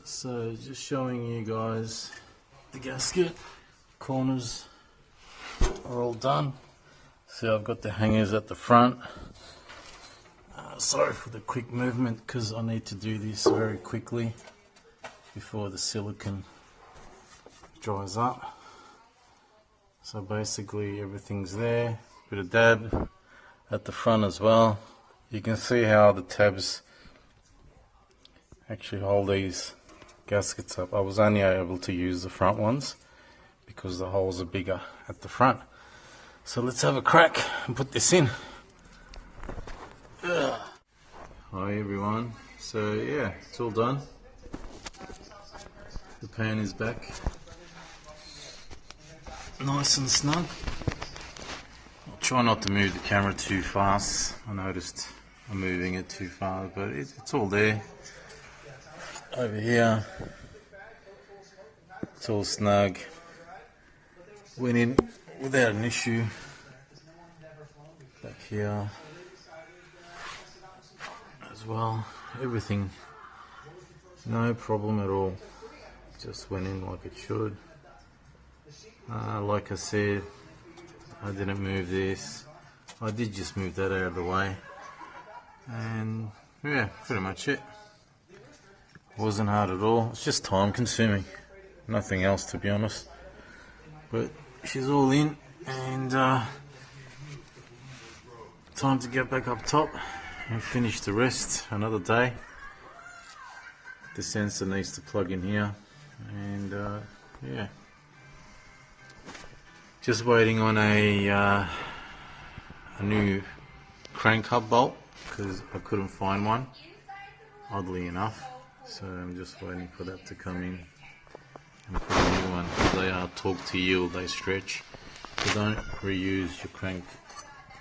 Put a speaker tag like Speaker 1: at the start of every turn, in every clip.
Speaker 1: So just showing you guys the gasket. Corners are all done. See, I've got the hangers at the front. Sorry for the quick movement because I need to do this very quickly before the silicone dries up. So basically everything's there. Bit of dab at the front as well. You can see how the tabs actually hold these gaskets up. I was only able to use the front ones because the holes are bigger at the front. So let's have a crack and put this in. Ugh. Hi everyone. So yeah, it's all done. The pan is back. Nice and snug. I'll try not to move the camera too fast. I noticed I'm moving it too far, but it's all there. Over here, it's all snug. Went in without an issue. Back here as well. Everything, no problem at all. Just went in like it should. Like I said, I didn't move this. I did just move that out of the way. And yeah, pretty much it. Wasn't hard at all. It's just time consuming. Nothing else, to be honest. But she's all in, and time to get back up top and finish the rest another day. The sensor needs to plug in here, and yeah. Just waiting on a new crank hub bolt because I couldn't find one, oddly enough. So I'm just waiting for that to come in and put a new one. They are torque to yield, they stretch. So don't reuse your crank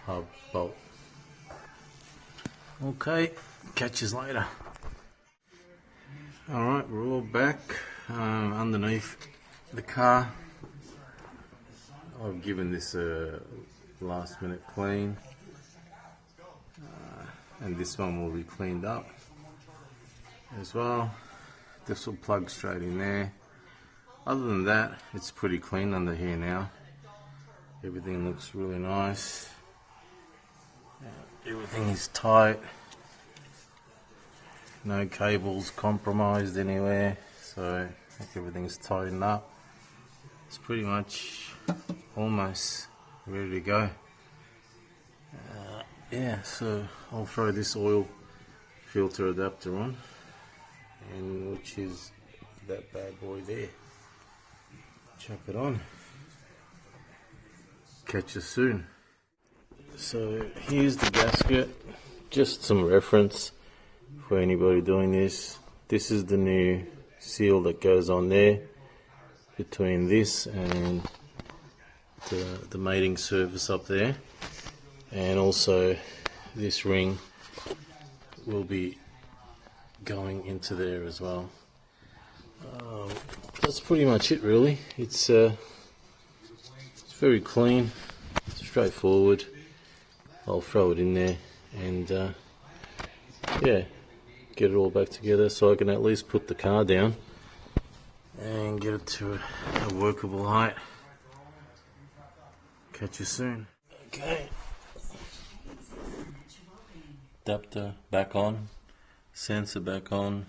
Speaker 1: hub bolt. Okay, catch us later. Alright, we're all back underneath the car. I've given this a last minute clean. And this one will be cleaned up as well. This will plug straight in there. Other than that, it's pretty clean under here now. Everything looks really nice. Everything is tight. No cables compromised anywhere, so I think everything's tightened up. It's pretty much almost ready to go. Yeah, so I'll throw this oil filter adapter on, and which is that bad boy there. Chuck it on. Catch you soon. So here's the gasket, just some reference for anybody doing this. This is the new seal that goes on there between this and the mating surface up there, and also this ring will be going into there as well. That's pretty much it really. It's very clean, straightforward. I'll throw it in there and yeah, get it all back together so I can at least put the car down and get it to a workable height. Catch you soon. Okay. Adapter back on, sensor back on,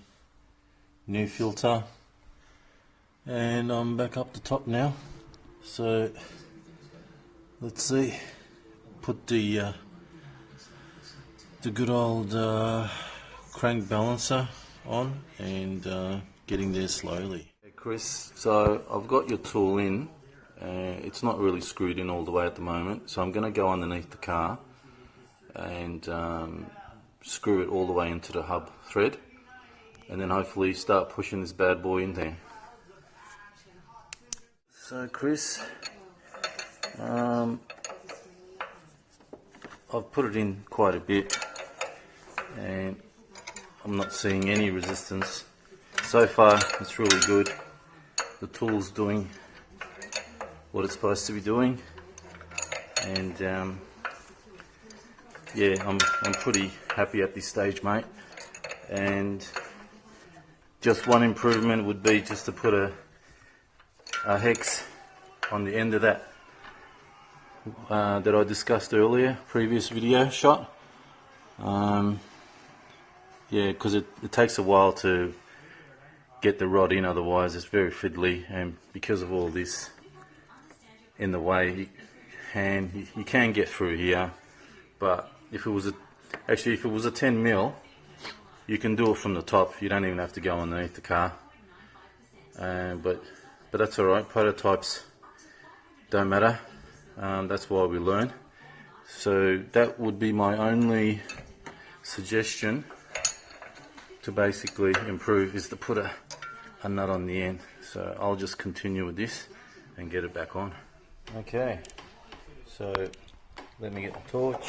Speaker 1: new filter, and I'm back up the top now. So let's see, put the good old crank balancer on and getting there slowly. Hey Chris, so I've got your tool in. It's not really screwed in all the way at the moment, so I'm going to go underneath the car and screw it all the way into the hub thread, and then hopefully start pushing this bad boy in there. So Chris, I've put it in quite a bit and I'm not seeing any resistance. So far it's really good. The tool's doing what it's supposed to be doing, and yeah, I'm pretty happy at this stage, mate. And Just one improvement would be just to put a hex on the end of that that I discussed earlier, previous video shot. Yeah, because it takes a while to get the rod in, otherwise it's very fiddly, and because of all this in the way, you can get through here. But if it was a 10 mil, you can do it from the top. You don't even have to go underneath the car. But that's alright. Prototypes don't matter. That's why we learn. So that would be my only suggestion to basically improve, is to put a nut on the end. So I'll just continue with this and get it back on. Okay, so let me get the torch.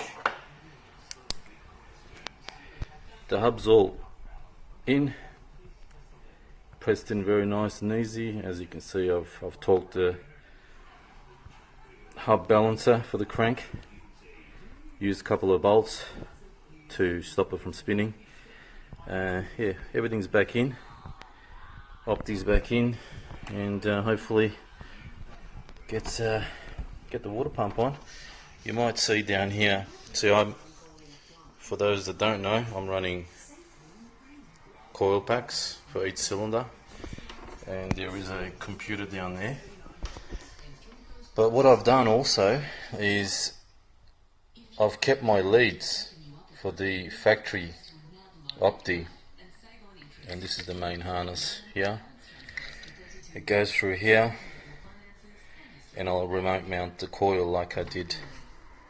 Speaker 1: The hub's all in, pressed in very nice and easy. As you can see, I've torqued the hub balancer for the crank, used a couple of bolts to stop it from spinning. Yeah, everything's back in, opti's back in, and hopefully get the water pump on. You might see down here, for those that don't know, I'm running coil packs for each cylinder, and there is a computer down there. But what I've done also is I've kept my leads for the factory opti, and this is the main harness here. It goes through here, and I'll remote mount the coil like I did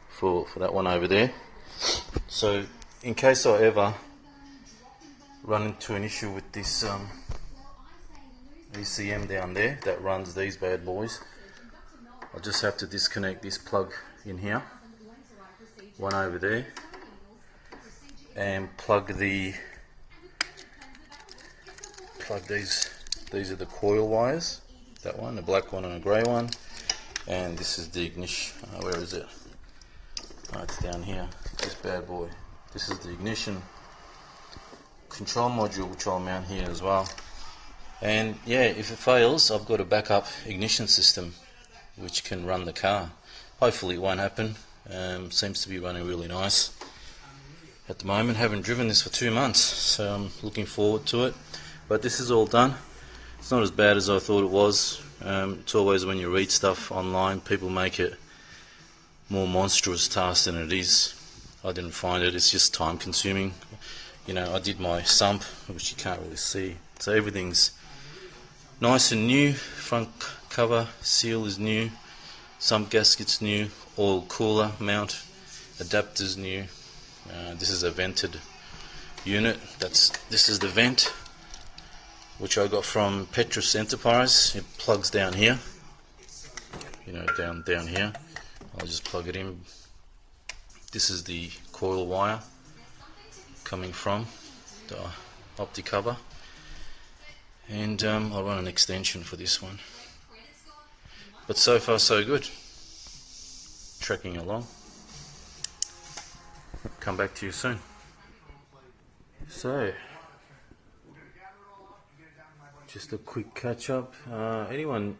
Speaker 1: for that one over there. So in case I ever run into an issue with this ECM down there that runs these bad boys, I'll just have to disconnect this plug in here, one over there, and plug these are the coil wires, that one, the black one and a grey one, and this is the ignition, where is it? Oh, it's down here, this bad boy. This is the ignition control module, which I'll mount here as well. And yeah, if it fails, I've got a backup ignition system which can run the car. Hopefully it won't happen. Seems to be running really nice at the moment. Haven't driven this for 2 months, so I'm looking forward to it. But this is all done. It's not as bad as I thought it was. It's always when you read stuff online, people make it more monstrous task than it is. I didn't find it. It's just time consuming. You know, I did my sump, which you can't really see. So everything's nice and new. Front cover seal is new. Sump gasket's new. Oil cooler mount adapter's new. This is a vented unit. This is the vent, which I got from Petrus Enterprise. It plugs down here. You know, down here. I'll just plug it in. This is the coil wire coming from the opti cover, and I'll run an extension for this one. But so far so good. Trekking along. Come back to you soon. So, just a quick catch up. Anyone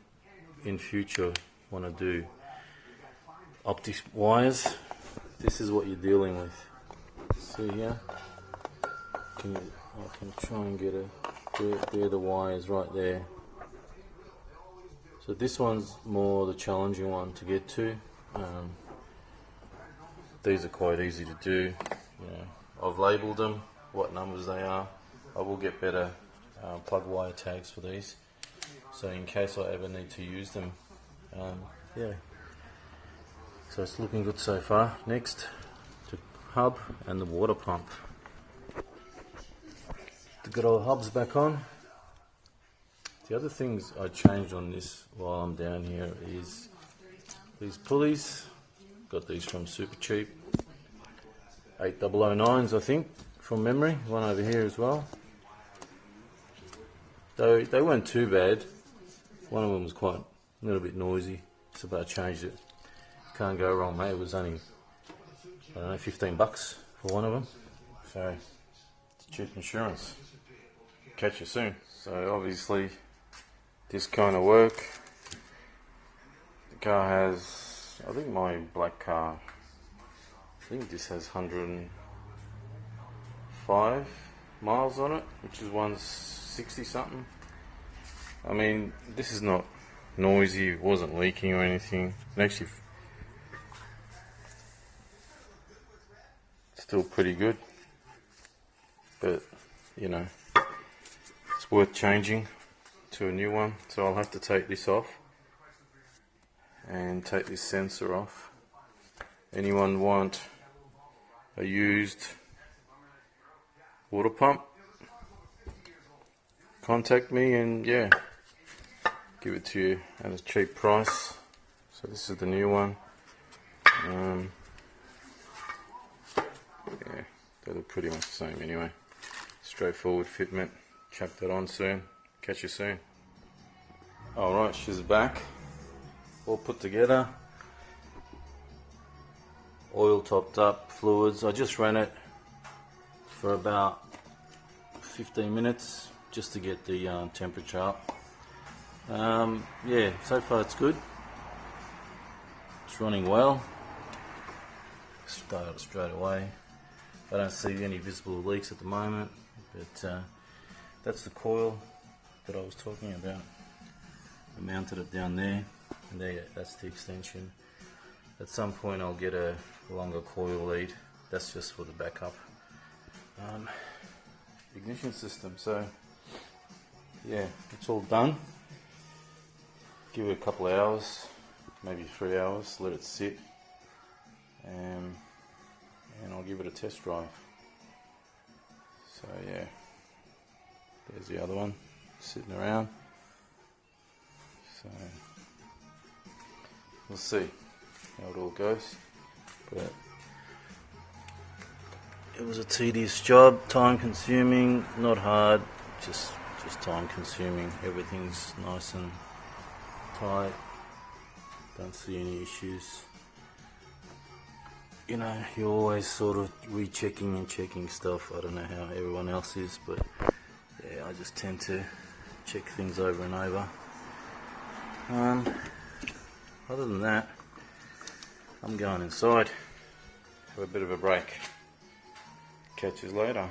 Speaker 1: in future want to do optic wires, this is what you're dealing with. See here? I can try and get they're the wires right there. So this one's more the challenging one to get to. These are quite easy to do. You know, I've labelled them, what numbers they are. I will get better plug wire tags for these, so in case I ever need to use them. Yeah. So it's looking good so far. Next, the hub and the water pump. The good old hub's back on. The other things I changed on this while I'm down here is these pulleys. Got these from Super Cheap. 8009s, I think, from memory. One over here as well. They weren't too bad. One of them was quite a little bit noisy, so I changed it. Can't go wrong, mate. It was only, I don't know, $15 for one of them. So it's cheap insurance. catch you soon. So obviously this kind of work. The car has, I think my black car, I think this has 105 miles on it, which is 160 something. I mean, this is not noisy, it wasn't leaking or anything. And actually still pretty good, but you know, it's worth changing to a new one. So I'll have to take this off and take this sensor off. Anyone want a used water pump, contact me and yeah, give it to you at a cheap price. So this is the new one. Yeah, they look pretty much the same anyway. Straightforward fitment. Chuck that on soon. Catch you soon. Alright, she's back. All put together. Oil topped up, fluids. I just ran it for about 15 minutes just to get the temperature up. Yeah, so far it's good. It's running well. Started straight away. I don't see any visible leaks at the moment, but that's the coil that I was talking about. I mounted it down there, and there, that's the extension. At some point I'll get a longer coil lead. That's just for the backup. Ignition system, so yeah, it's all done. Give it a couple of hours, maybe 3 hours, let it sit, and I'll give it a test drive. So yeah, there's the other one sitting around. So we'll see how it all goes, but it was a tedious job, time consuming, not hard, just time consuming. Everything's nice and tight, don't see any issues. You know, you're always sort of rechecking and checking stuff. I don't know how everyone else is, but yeah, I just tend to check things over and over. Other than that, I'm going inside, have a bit of a break. Catch you later.